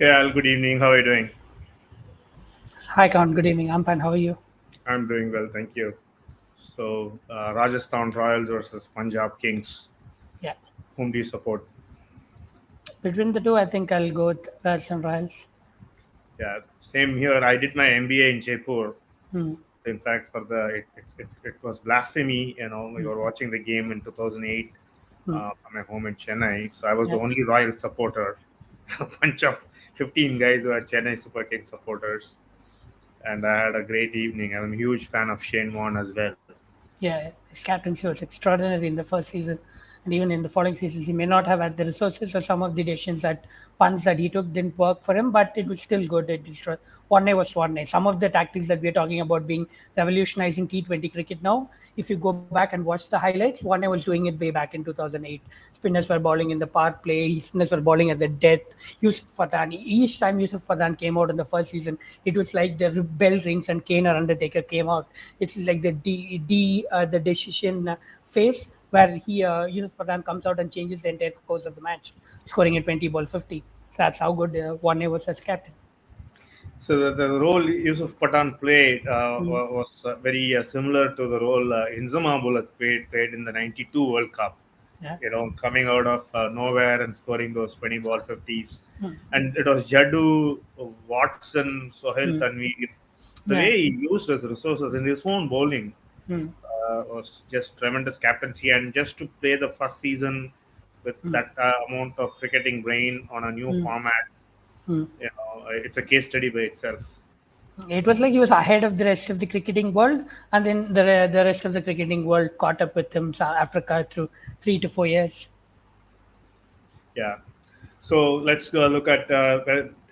Yeah, Al, good evening. How are you doing? Hi, Count. Good evening. I'm fine. How are you? I'm doing well, thank you. So, Rajasthan Royals versus Punjab Kings. Yeah. Whom do you support? Between the two, I think I'll go with Rajasthan Royals. Yeah, same here. I did my MBA in Jaipur. Hmm. So in fact, for the it was blasphemy. We were watching the game in 2008 Hmm. from my home in Chennai. So I was the Yeah. only Royal supporter. A bunch of 15 guys who are Chennai Super Kings supporters, and I had a great evening. I'm a huge fan of Shane Warne as well. Yeah. His captaincy was extraordinary in the first season. And even in the following seasons, he may not have had the resources or some of the decisions that punts that he took didn't work for him, but it was still good. One day was one day. Some of the tactics that we're talking about being revolutionizing T20 cricket now, if you go back and watch the highlights, one day was doing it way back in 2008. Spinners were bowling in the power play, spinners were bowling at the death. Yusuf Pathan, each time Yusuf Pathan came out in the first season, it was like the bell rings and Kane or Undertaker came out. It's like the decision phase where Yusuf Pathan comes out and changes the entire course of the match, scoring a 20 ball 50. That's how good Warne was as captain. So the role Yusuf Pathan played Mm. was very similar to the role Inzama Bullock played in the '92 World Cup. Yeah. Coming out of nowhere and scoring those 20 ball 50s. Mm. And it was Jaddu, Watson, Sohail Mm. Tanveer. The Yeah. way he used his resources in his own bowling Mm. was just tremendous captaincy. And just to play the first season with Mm. that amount of cricketing brain on a new Mm. format, Mm. it's a case study by itself. It was like he was ahead of the rest of the cricketing world, and then the rest of the cricketing world caught up with him, South Africa, through 3 to 4 years. Yeah. So let's go look at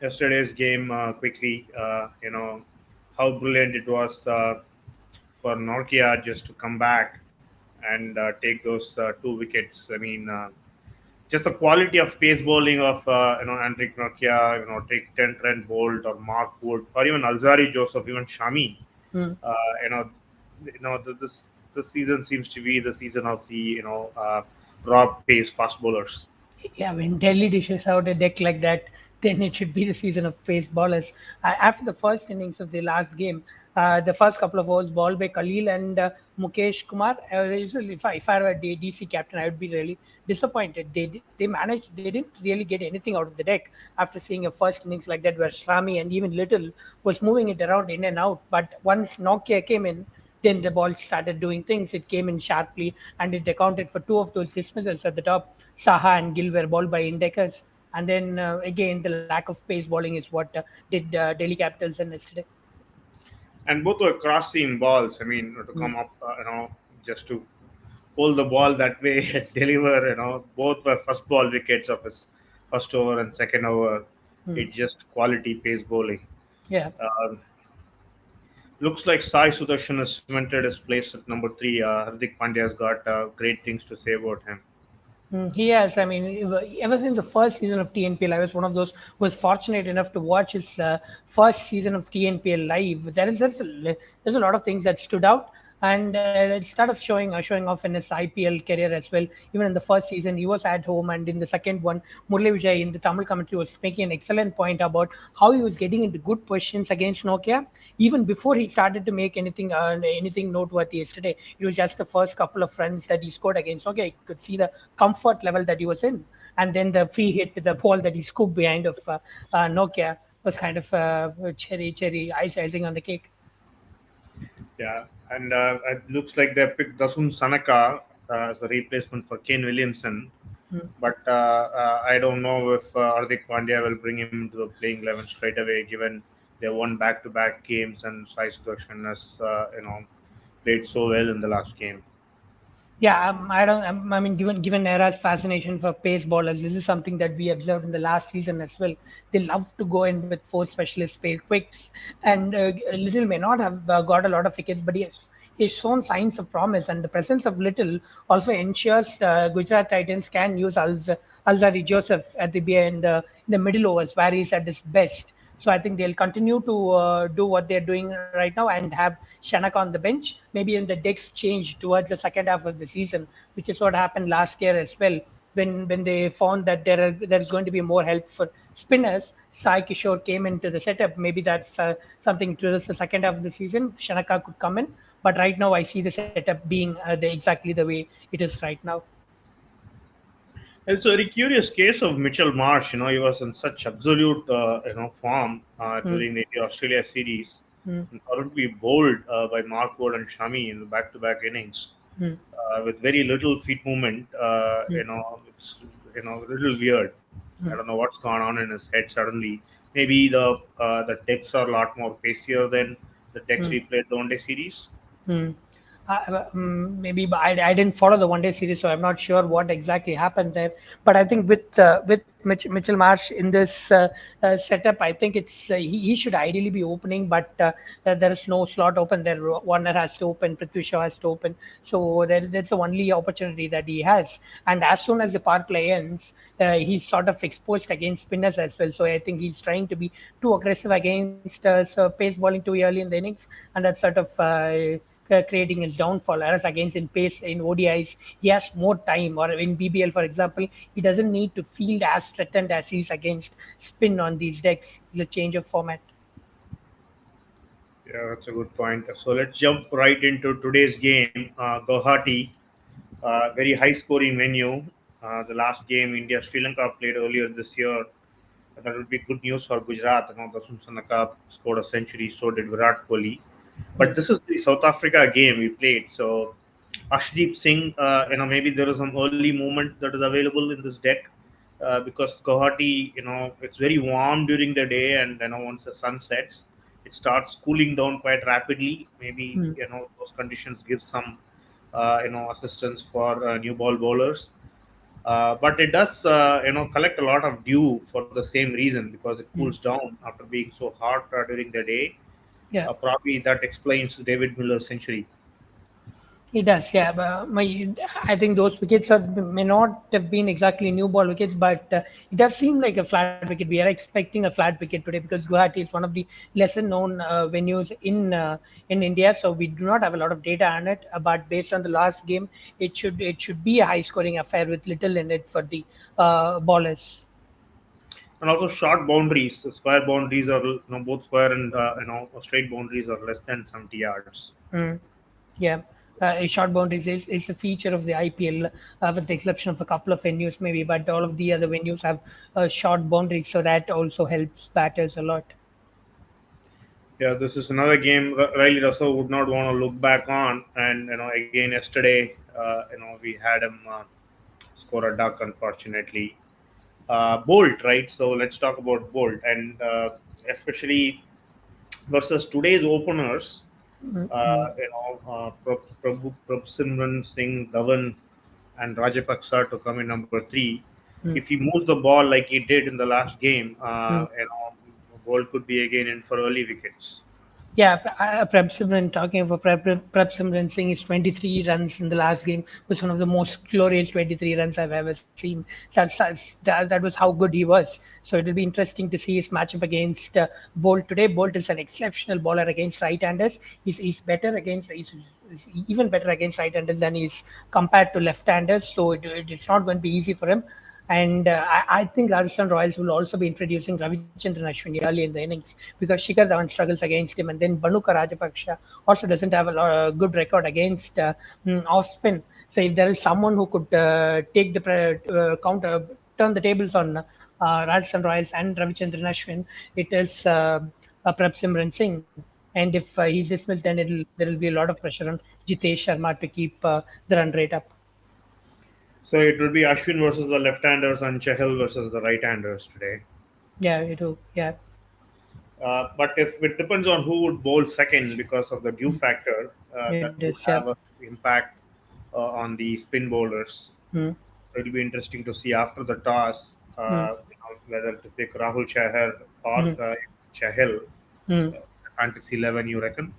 yesterday's game quickly. How brilliant it was for Nokia just to come back and take those 2 wickets. I mean, just the quality of pace bowling of Andrik Nokia, take Trent Bolt or Mark Wood or even Alzari Joseph, even Shami. Mm. Uh, you know, this season seems to be the season of the raw pace fast bowlers. Yeah, when Delhi dishes out a deck like that, then it should be the season of pace bowlers. After the first innings of the last game, the first couple of overs bowled by Khalil and Mukesh Kumar. Usually if I were the DC captain, I would be really disappointed. They didn't really get anything out of the deck after seeing a first innings like that, where Shrami and even Little was moving it around in and out. But once Nokia came in, then the ball started doing things. It came in sharply and it accounted for two of those dismissals at the top. Saha and Gill were bowled by Indekers. And then again, the lack of pace bowling is what did Delhi Capitals in yesterday. And both were cross seam balls. I mean, to Mm. come up, just to pull the ball that way and deliver. Both were first ball wickets of his first over and second over. Mm. It just quality pace bowling. Yeah. Um, Looks like Sai Sudarshan has cemented his place at number three. Hardik Pandya has got great things to say about him. He has. I mean, ever since the first season of TNPL, I was one of those who was fortunate enough to watch his first season of TNPL live. There's a lot of things that stood out, and it started showing off in his IPL career as well. Even in the first season, he was at home, and in the second one, Murli Vijay in the Tamil commentary was making an excellent point about how he was getting into good positions against Nokia even before he started to make anything noteworthy yesterday. It was just the first couple of runs that he scored against Nokia. You could see the comfort level that he was in, and then the free hit, the ball that he scooped behind of Nokia was kind of cherry icing on the cake. Yeah, and it looks like they picked Dasun Sanaka as the replacement for Kane Williamson. But I don't know if Hardik Pandya will bring him into the playing 11 straight away, given they won back-to-back games and Sai Sudarshan has played so well in the last game. Yeah, I don't. I mean, given Era's fascination for pace bowlers, this is something that we observed in the last season as well. They love to go in with four specialist pace quicks, and Little may not have got a lot of wickets, but he's shown signs of promise, and the presence of Little also ensures Gujarat Titans can use Alzari Joseph at in the middle overs where he's at his best. So I think they'll continue to do what they're doing right now and have Shanaka on the bench. Maybe in the decks change towards the second half of the season, which is what happened last year as well. When they found that there's going to be more help for spinners, Sai Kishore came into the setup. Maybe that's something towards the second half of the season. Shanaka could come in, but right now I see the setup being exactly the way it is right now. It's a very curious case of Mitchell Marsh. He was in such absolute form Mm, during the Australia series, mm, and currently bowled by Mark Wood and Shami in the back-to-back innings mm, with very little feet movement. mm, It's a little weird. I mm, don't know what's gone on in his head suddenly. Maybe the decks are a lot more pacier than the decks mm. we played the one-day series. Hmm. Maybe, but I didn't follow the one day series, so I'm not sure what exactly happened there. But I think with Mitchell Marsh in this setup, I think he should ideally be opening, but there is no slot open there. Warner has to open, Prithvi Shaw has to open, so that's the only opportunity that he has. And as soon as the power play ends, he's sort of exposed against spinners as well. So I think he's trying to be too aggressive against so pace bowling too early in the innings, and that sort of creating his downfall. Whereas against in pace in ODIs, he has more time. Or in BBL, for example, he doesn't need to field as threatened as he's against spin on these decks. It's a change of format. Yeah, that's a good point. So let's jump right into today's game. Guwahati, very high scoring venue. The last game India Sri Lanka played earlier this year. That would be good news for Gujarat. The Sumsanaka scored a century, so did Virat Kohli. But Mm, this is the South Africa game we played. So Ashdeep Singh, maybe there is some early movement that is available in this deck because Guwahati, it's very warm during the day, and once the sun sets, it starts cooling down quite rapidly. Maybe mm, those conditions give some assistance for new ball bowlers. But it does collect a lot of dew for the same reason because it cools mm. down after being so hot during the day. Yeah. Probably that explains David Miller's century. He does, yeah. But I think those wickets may not have been exactly new ball wickets, but it does seem like a flat wicket. We are expecting a flat wicket today because Guwahati is one of the lesser known venues in India, so we do not have a lot of data on it. But based on the last game, it should be a high scoring affair with little in it for the bowlers. And also short boundaries. Square boundaries are both square and straight boundaries are less than 70 yards. Mm. Yeah, short boundaries is a feature of the IPL, with the exception of a couple of venues maybe, but all of the other venues have short boundaries, so that also helps batters a lot. Yeah, this is another game Riley Russell would not want to look back on. And again yesterday, we had him score a duck, unfortunately. Bolt, right? So let's talk about Bolt, and especially versus today's openers. Prabhsimran Singh, Dhawan, and Rajapaksa to come in number three. If Mm, he moves the ball like he did in the last game, mm. Bolt could be again in for early wickets. Yeah, Prab Simran, talking about Prab Simran Singh, is 23 runs in the last game, was one of the most glorious 23 runs I've ever seen. That was how good he was. So it'll be interesting to see his matchup against Bolt today. Bolt is an exceptional bowler against right-handers. He's better against, he's even better against right-handers than he's compared to left-handers. So it's not going to be easy for him. And I think Rajasthan Royals will also be introducing Ravichandran Ashwin early in the innings because Shikhar Dhawan struggles against him. And then Banuka Rajapaksha also doesn't have a good record against off spin. So if there is someone who could take the counter, turn the tables on Rajasthan Royals and Ravichandran Ashwin, it is Prab Simran Singh. And if he's dismissed, then there will be a lot of pressure on Jitesh Sharma to keep the run rate up. So it will be Ashwin versus the left-handers and Chahal versus the right-handers today. Yeah, you do. Yeah. But if it depends on who would bowl second because of the dew factor, It that is, would yeah. have an impact on the spin bowlers. Mm, It'll be interesting to see after the toss mm, whether to pick Rahul Chahar or mm, Chahal. mm. Fantasy 11, you reckon?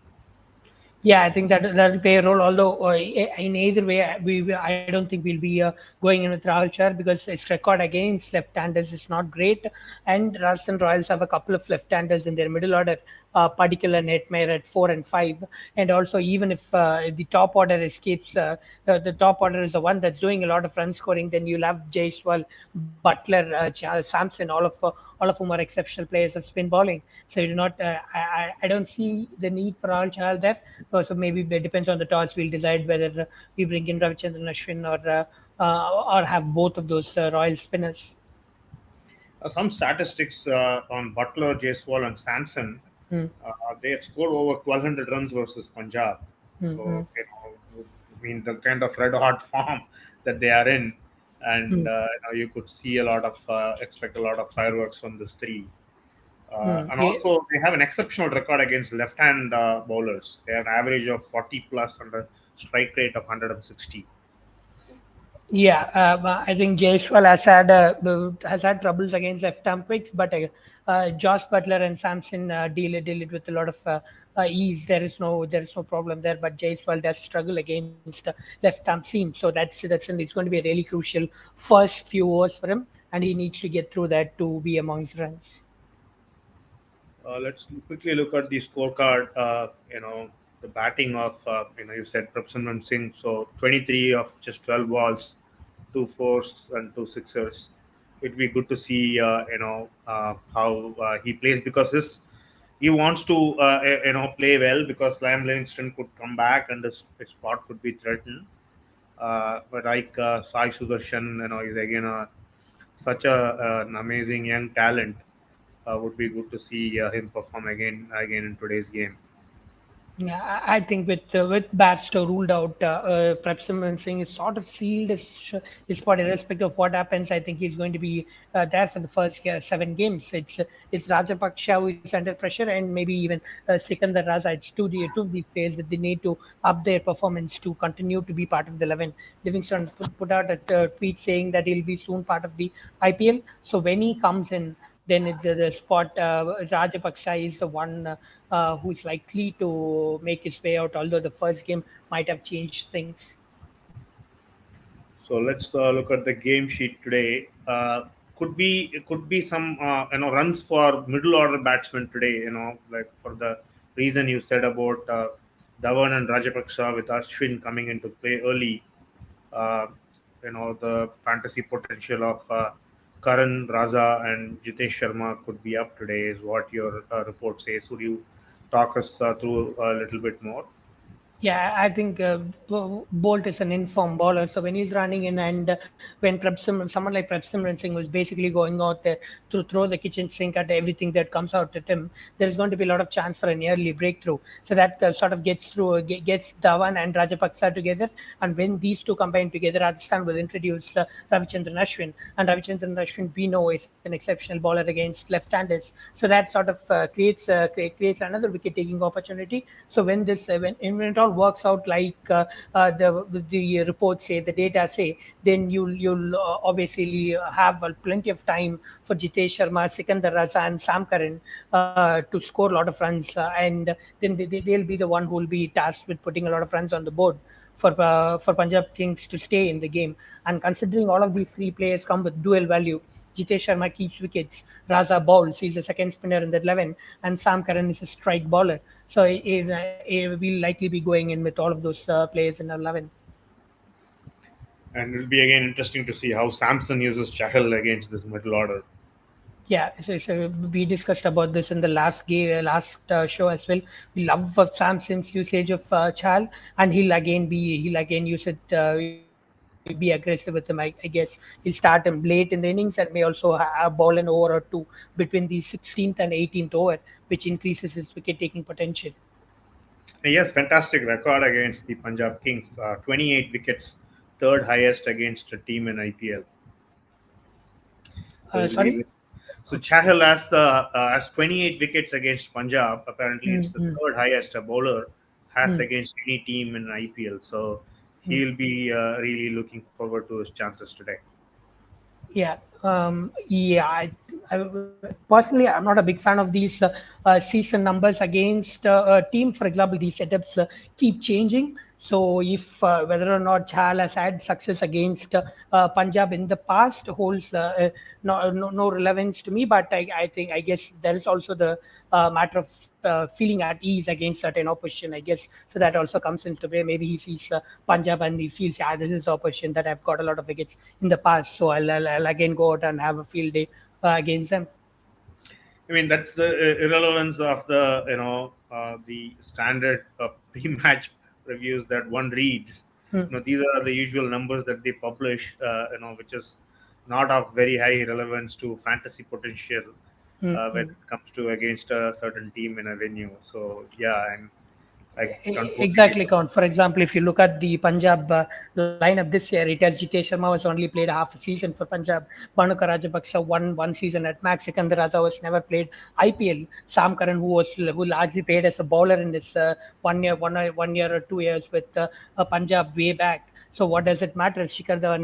Yeah, I think that'll play a role. Although in either way, I don't think we'll be going in with Rahul Char because his record against left-handers is not great, and Rajasthan Royals have a couple of left-handers in their middle order. Particular Netmare at 4 and 5, and also even if the top order escapes, the top order is the one that's doing a lot of run scoring, then you'll have Jaiswal, Butler, Samson, all of whom are exceptional players of spin bowling. So you do not, I don't see the need for all child there. So maybe it depends on the toss. We'll decide whether we bring in Ravichandran Ashwin or have both of those Royal spinners. Some statistics on Butler, Jaiswal, and Samson. Hmm. They have scored over 1,200 runs versus Punjab. Hmm. So, I mean, the kind of red hot form that they are in, and Hmm. you could see expect a lot of fireworks from this three. And Yeah. also, they have an exceptional record against left-hand bowlers. They have an average of 40 plus and a strike rate of 160. Yeah, I think Jaiswal has had troubles against left arm quicks, but Josh Butler and Samson deal it with a lot of ease. There is no problem there. But Jaiswal does struggle against left arm seam, so it's going to be a really crucial first few overs for him, and he needs to get through that to be amongst runs. Let's quickly look at the scorecard. The batting of you said Prabhsimran Singh. So 23 of just 12 balls, two fours and two sixers. It'd be good to see how he plays because he wants to play well because Liam Livingston could come back and his spot could be threatened. But like Sai Sudarshan, is again an amazing young talent. Would be good to see him perform again in today's game. Yeah, I think with Batstow ruled out, Prepsim Singh is sort of sealed his spot, irrespective of what happens. I think he's going to be there for the first 7 games. It's Rajapaksha who is under pressure, and maybe even Sikandar Raza. It's two of these players that they need to up their performance to continue to be part of the 11. Livingston put out a tweet saying that he'll be soon part of the IPL. So when he comes in, then the spot Rajapaksa is the one who's likely to make his way out, although the first game might have changed things. So let's look at the game sheet today. Could be some runs for middle order batsmen today. Like for the reason you said about Dhawan and Rajapaksa with Ashwin coming into play early. Uh, the fantasy potential of Karan Raza and Jitesh Sharma could be up today, is what your report says. Would you talk us through a little bit more? Yeah, I think Bolt is an informed bowler. So when he's running in, and when someone like Prabhsimran Singh was basically going out there to throw the kitchen sink at everything that comes out at him, there is going to be a lot of chance for an early breakthrough. So that sort of gets Dhawan and Rajapaksa together, and when these two combine together, Rajasthan will introduce Ravichandran Ashwin, and Ravichandran Ashwin we know is an exceptional bowler against left-handers. So that sort of creates another wicket-taking opportunity. So when it all works out like the reports say, the data say, then you'll obviously have plenty of time for Jitesh Sharma, Sikandar Raza, and Sam Curran to score a lot of runs, and then they'll be the one who will be tasked with putting a lot of runs on the board for Punjab Kings to stay in the game. And considering all of these three players come with dual value, Jitesh Sharma keeps wickets, Raza bowls, he's the second spinner in that 11, and Sam Curran is a strike bowler. So it will likely be going in with all of those players in 11. And it'll be again interesting to see how Samson uses Chahal against this middle order. Yeah, so we discussed about this in the last show as well. We love Samson's usage of Chal, and he'll again use it. Be aggressive with him. I guess he'll start him late in the innings and may also ball an over or two between the 16th and 18th over, which increases his wicket taking potential. Yes, fantastic record against the Punjab Kings. 28 wickets, third highest against a team in IPL. Will you Sorry. believe it? So Chahal has 28 wickets against Punjab. Apparently, it's the Mm-hmm. third highest a bowler has against any team in IPL. So he'll be really looking forward to his chances today. Yeah, yeah. Personally, I'm not a big fan of these season numbers against a team. For example, these setups keep changing. So, if whether or not Chahal has had success against Punjab in the past holds no relevance to me, but I think I guess there is also the matter of feeling at ease against certain opposition. I guess so that also comes into play. Maybe he sees Punjab and he feels, yeah, this is opposition that I've got a lot of wickets in the past, so I'll again go out and have a field day against them. I mean, that's the irrelevance of the the standard pre-match reviews that one reads. Hmm, These are the usual numbers that they publish. Which is not of very high relevance to fantasy potential hmm, when hmm. it comes to against a certain team in a venue. So yeah, and I can totally. Exactly, Count. For example, if you look at the Punjab lineup this year, it has Jitesh Sharma was only played half a season for Punjab. Bhanuka Rajapaksa won one season at Max. Sikandar Raza was never played IPL. Sam Curran, who largely played as a bowler in his 1 year or 2 years with Punjab way back. So what does it matter? Shikhar Dhawan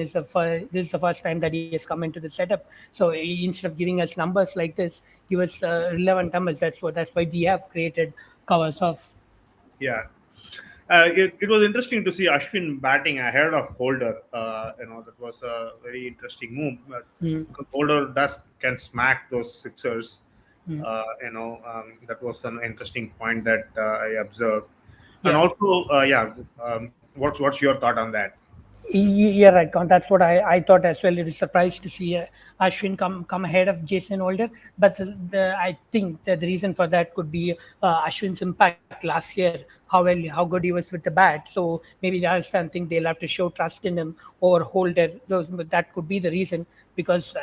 this is the first time that he has come into the setup. So instead of giving us numbers like this, give us relevant numbers. That's why we have created covers of. Yeah. It was interesting to see Ashwin batting ahead of Holder. That was a very interesting move. Hmm, Because Holder does can smack those sixers. hmm. That was an interesting point that I observed. And Yeah. also, yeah, what's your thought on that? You're right, Con. That's what I thought as well. It was surprised to see Ashwin come ahead of Jason Holder, but I think that the reason for that could be Ashwin's impact last year, how good he was with the bat. So maybe Rajasthan think they'll have to show trust in him over Holder. That could be the reason because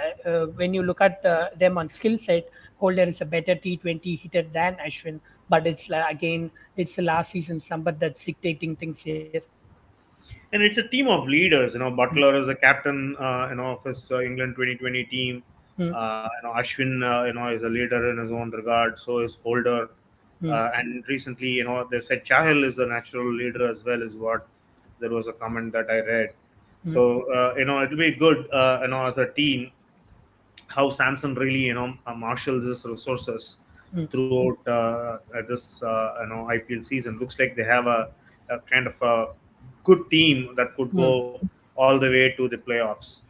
when you look at them on skill set, Holder is a better T20 hitter than Ashwin. But it's again, it's the last season's number that's dictating things here. And it's a team of leaders. Butler is a captain, of his England 2020 team. Mm, Ashwin, is a leader in his own regard. So is Holder. mm, And recently, they said Chahil is a natural leader as well, is what there was a comment that I read. mm, So, it'll be good, as a team, how Samson really, marshals his resources mm. throughout this, IPL season. Looks like they have a kind of a good team that could Hmm. go all the way to the playoffs.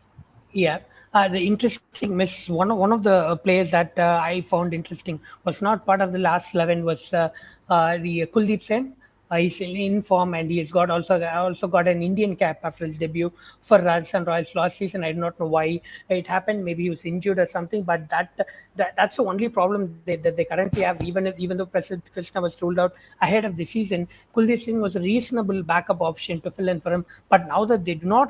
Yeah. The interesting miss one of the players that I found interesting was not part of the last 11 was the Kuldeep Sen. He's in form and he's got also got an Indian cap after his debut for Rajasthan Royals last season. I do not know why it happened. Maybe he was injured or something. But that's the only problem that they currently have. Even though Prasid Krishna was ruled out ahead of the season, Kuldeep Singh was a reasonable backup option to fill in for him. But now that they do not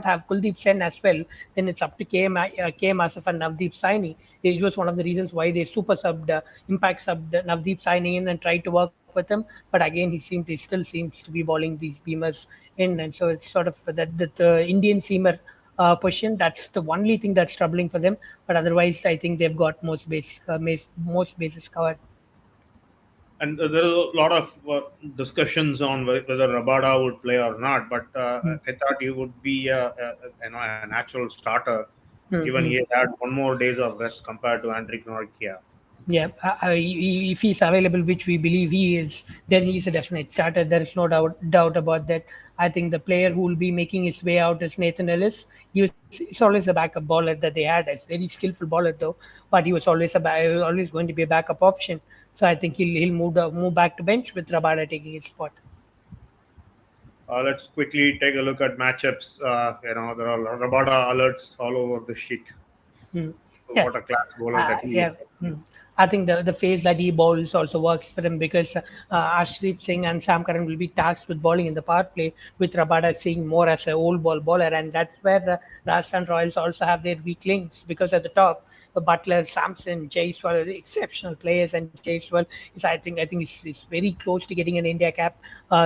have Kuldeep Sen as well, then it's up to KM Asif and Navdeep Saini. It was one of the reasons why they super subbed, impact subbed Navdeep Saini in and tried to work with him. But again, he still seems to be bowling these beamers in, and so it's sort of that Indian seamer position. That's the only thing that's troubling for them. But otherwise, I think they've got most bases covered. And there is a lot of discussions on whether Rabada would play or not. But I thought he would be a natural starter, given he Mm-hmm. had one more days of rest compared to Andriy Norkia. Yeah, if he's available, which we believe he is, then he's a definite starter. There is no doubt about that. I think the player who will be making his way out is Nathan Ellis. He's always a backup bowler that they had. A very skillful bowler though, but he was always going to be a backup option. So I think he'll move back to bench with Rabada taking his spot. Let's quickly take a look at matchups. There are Rabada alerts all over the sheet. Hmm. Yeah, What a class bowler that he yeah. is. I think the phase that he bowls also works for him because Arshdeep Singh and Sam Curran will be tasked with bowling in the power play with Rabada seeing more as a old ball bowler, and that's where Rajasthan Royals also have their weak links because at the top, Butler, Samson, Jaiswal are exceptional players, and Jaiswal is I think is very close to getting an India cap.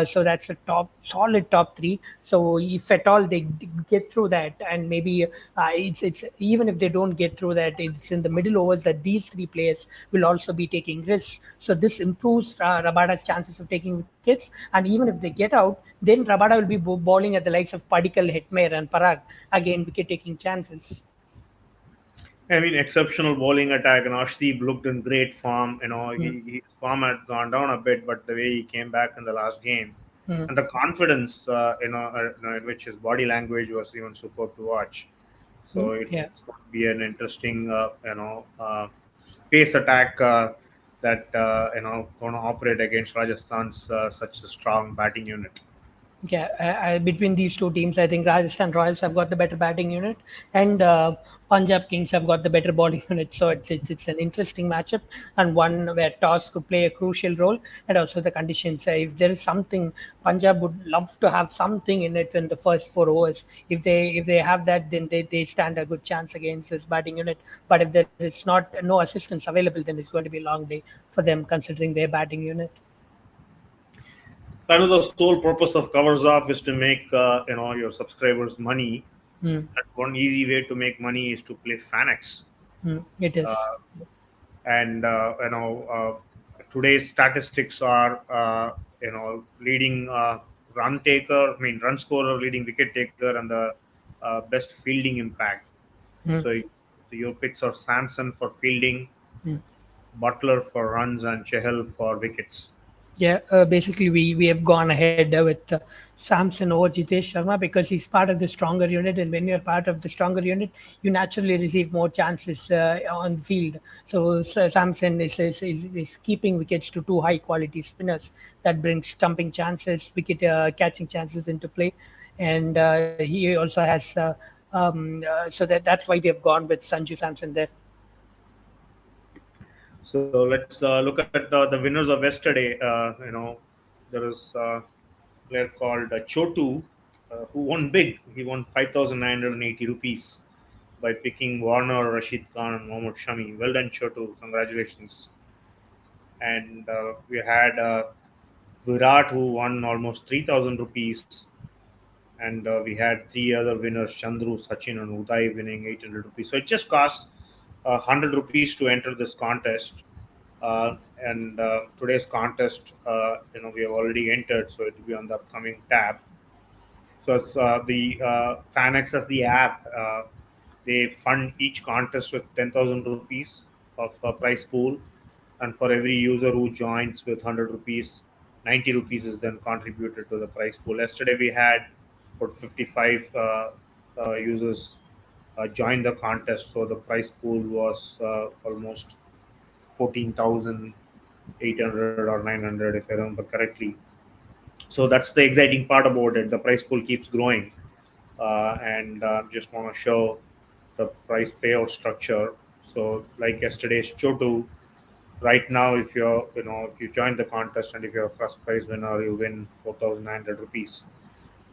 So that's a solid top three. So if at all they get through that, and maybe it's even if they don't get through that, it's in the middle overs that these three players will also be taking risks. So this improves Rabada's chances of taking wickets. And even if they get out, then Rabada will be bowling at the likes of Padikkal, Hetmer, and Parag, again wicket taking chances. I mean, exceptional bowling attack, and Ashdeep looked in great form. Hmm. His form had gone down a bit, but the way he came back in the last game, Mm. and the confidence, in which his body language was even superb to watch. So Yeah. it's going to be an interesting, pace attack that going to operate against Rajasthan's such a strong batting unit. Yeah, between these two teams, I think Rajasthan Royals have got the better batting unit, and Punjab Kings have got the better bowling unit. So it's an interesting matchup, and one where toss could play a crucial role, and also the conditions. If there is something, Punjab would love to have something in it in the first 4 overs. If they have that, then they stand a good chance against this batting unit. But if there is not no assistance available, then it's going to be a long day for them, considering their batting unit. I know the sole purpose of covers off is to make your subscribers money, Mm, and one easy way to make money is to play Fanex. it is. Uh, and today's statistics are leading run taker, I mean run scorer, leading wicket taker, and the best fielding impact. Mm. So your picks are Samson for fielding, Mm. Butler for runs, and Chehal for wickets. Yeah, basically we have gone ahead with Samson over Jitesh Sharma because he's part of the stronger unit, and when you're part of the stronger unit, you naturally receive more chances on the field. So Samson is keeping wickets to two high quality spinners that brings stumping chances, wicket catching chances into play, and he also has. So that's why we have gone with Sanju Samson there. So let's look at the winners of yesterday. There is a player called Chotu, who won big. He won 5,980 rupees by picking Warner, Rashid Khan, and Mohammad Shami. Well done, Chotu. Congratulations. And we had Virat, who won almost 3,000 rupees. And we had three other winners, Chandru, Sachin, and Uday, winning 800 rupees. So it just costs 100 rupees to enter this contest. And today's contest, we have already entered, so it will be on the upcoming tab. So as the FanX as the app, they fund each contest with 10,000 rupees of prize pool, and for every user who joins with 100 rupees, 90 rupees is then contributed to the prize pool. Yesterday we had about 55 users join the contest, so the prize pool was almost 14,800 or 900, if I remember correctly. So that's the exciting part about it. The prize pool keeps growing, and just want to show the price payout structure. So like yesterday's Chotu, right now if you join the contest and if you're a first prize winner, you win 4,900 rupees.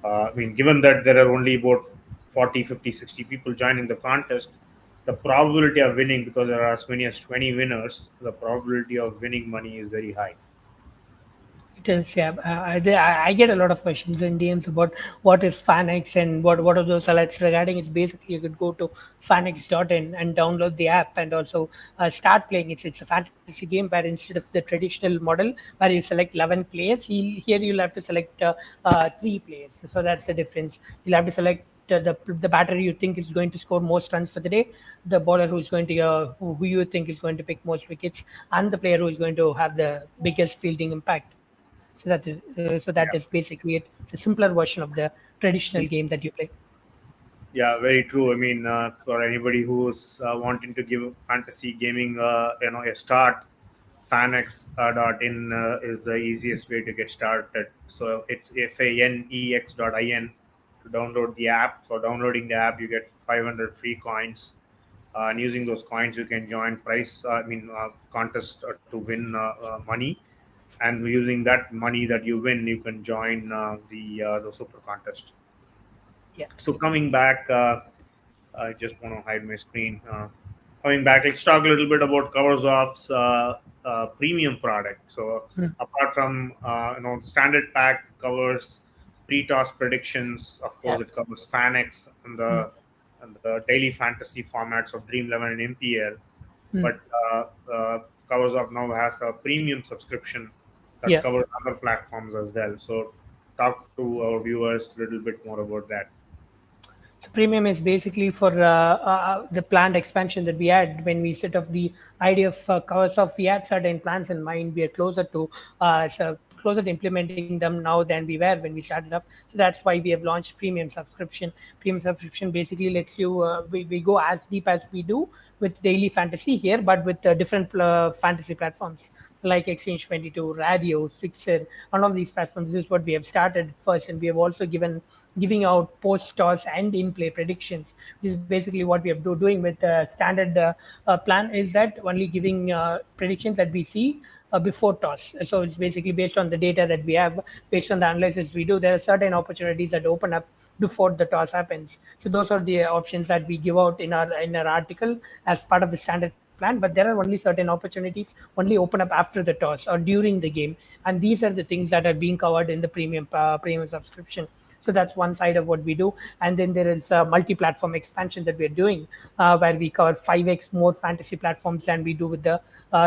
I mean, given that there are only about 40, 50, 60 people joining the contest, the probability of winning, because there are as many as 20 winners, the probability of winning money is very high. It is, yeah. I get a lot of questions in DMs about what is FanX and what are those alerts regarding. It's basically you could go to fanx.in and download the app and also start playing. It's a fantasy game where instead of the traditional model where you select 11 players, here you'll have to select three players. So that's the difference. You'll have to select the batter you think is going to score most runs for the day, the bowler who's going to who you think is going to pick most wickets, and the player who is going to have the biggest fielding impact. So that is Yeah. basically it. It's a simpler version of the traditional game that you play. Yeah, very true. I mean, for anybody who's wanting to give fantasy gaming, a start, fanex.in is the easiest way to get started. So it's fanex.in to download the app. For downloading the app, you get 500 free coins. And using those coins, you can join contest to win money. And using that money that you win, you can join the super contest. Yeah. So coming back, I just want to hide my screen. Coming back, let's talk a little bit about Coversoft's premium product. So Mm, apart from standard pack covers pre-toss predictions, of yeah. course it covers FanX Mm, and the daily fantasy formats of Dream 11 and MPL. mm, But Coversoft now has a premium subscription that yeah. covers other platforms as well. So talk to our viewers a little bit more about that. So premium is basically for the planned expansion that we had when we set up the idea of covers of. We had certain plans in mind. We are closer to closer to implementing them now than we were when we started up. So that's why we have launched premium subscription. Premium subscription basically lets you we go as deep as we do with daily fantasy here, but with different fantasy platforms like Exchange 22, Radio, Sixer, one of these platforms. This is what we have started first, and we have also giving out post toss and in play predictions. This is basically what we are doing with standard plan, is that only giving predictions that we see before toss. So it's basically based on the data that we have, based on the analysis we do. There are certain opportunities that open up before the toss happens. So those are the options that we give out in our article as part of the standard plan. But there are only certain opportunities only open up after the toss or during the game, and these are the things that are being covered in the premium subscription. So that's one side of what we do. And then there is a multi-platform expansion that we're doing, where we cover 5x more fantasy platforms than we do with the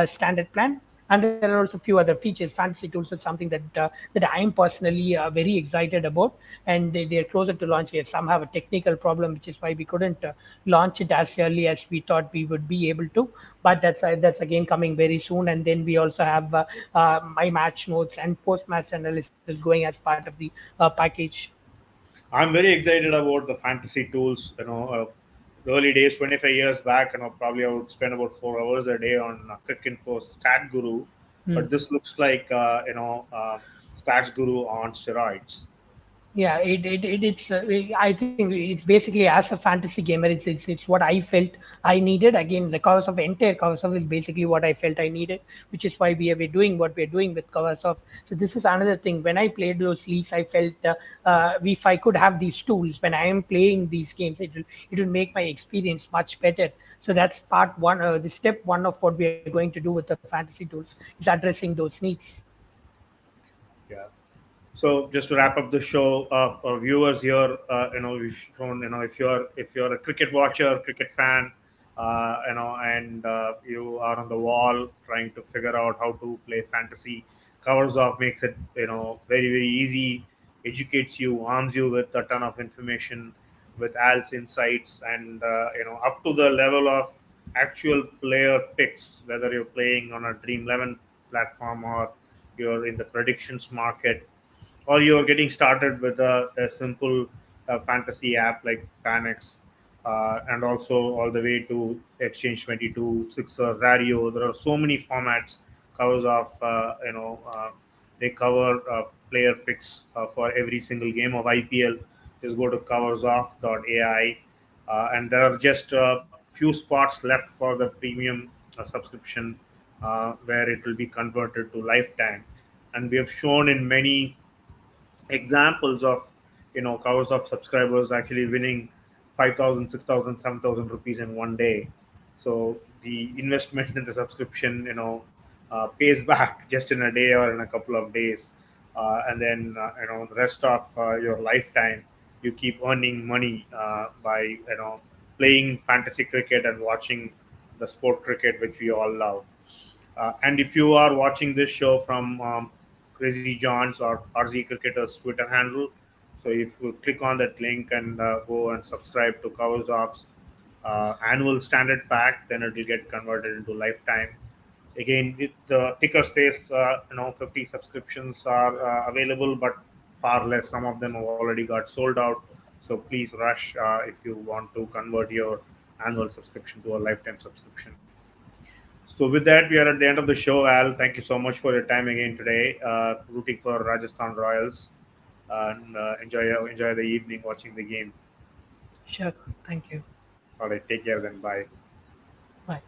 standard plan. And there are also a few other features. Fantasy tools is something that I am personally very excited about, and they're closer to launch. Yes, some have a technical problem, which is why we couldn't launch it as early as we thought we would be able to. But that's again coming very soon. And then we also have my match notes and post match analysis going as part of the package. I'm very excited about the fantasy tools. The early days, 25 years back, probably I would spend about 4 hours a day on Crick Info Stat Guru. Hmm. But this looks like, Stats Guru on steroids. Yeah, I think it's basically, as a fantasy gamer, it's what I felt I needed. Again, the covers of entire covers of is basically what I felt I needed, which is why we're doing what we're doing with covers of. So this is another thing. When I played those leagues, I felt if I could have these tools when I am playing these games, it will make my experience much better. So that's part one, the step one of what we are going to do with the fantasy tools, is addressing those needs. Yeah. So just to wrap up the show, for viewers here, we've shown, if you're a cricket watcher, cricket fan, and you are on the wall trying to figure out how to play fantasy, covers off makes it, very very easy, educates you, arms you with a ton of information, with Al's insights, and up to the level of actual player picks, whether you're playing on a Dream 11 platform or you're in the predictions market, or you're getting started with a simple fantasy app like FanX, and also all the way to Exchange 22, Sixer, Radio. There are so many formats, covers of, they cover player picks for every single game of IPL. Just go to coversoff.ai, and there are just a few spots left for the premium subscription, where it will be converted to lifetime. And we have shown in many examples of, covers of subscribers actually winning 5,000, 6,000, 7,000 rupees in one day. So the investment in the subscription, pays back just in a day or in a couple of days, and then the rest of your lifetime you keep earning money by, playing fantasy cricket and watching the sport cricket which we all love. And if you are watching this show from Crazy John's or RZ Cricketer's Twitter handle, so if you click on that link and go and subscribe to Covers Off's annual standard pack, then it will get converted into lifetime. Again, the ticker says 50 subscriptions are available, but far less. Some of them have already got sold out. So please rush if you want to convert your annual subscription to a lifetime subscription. So with that, we are at the end of the show. Al, thank you so much for your time again today. Rooting for Rajasthan Royals, and enjoy the evening watching the game. Sure. Thank you. All right, take care then. Bye. Bye.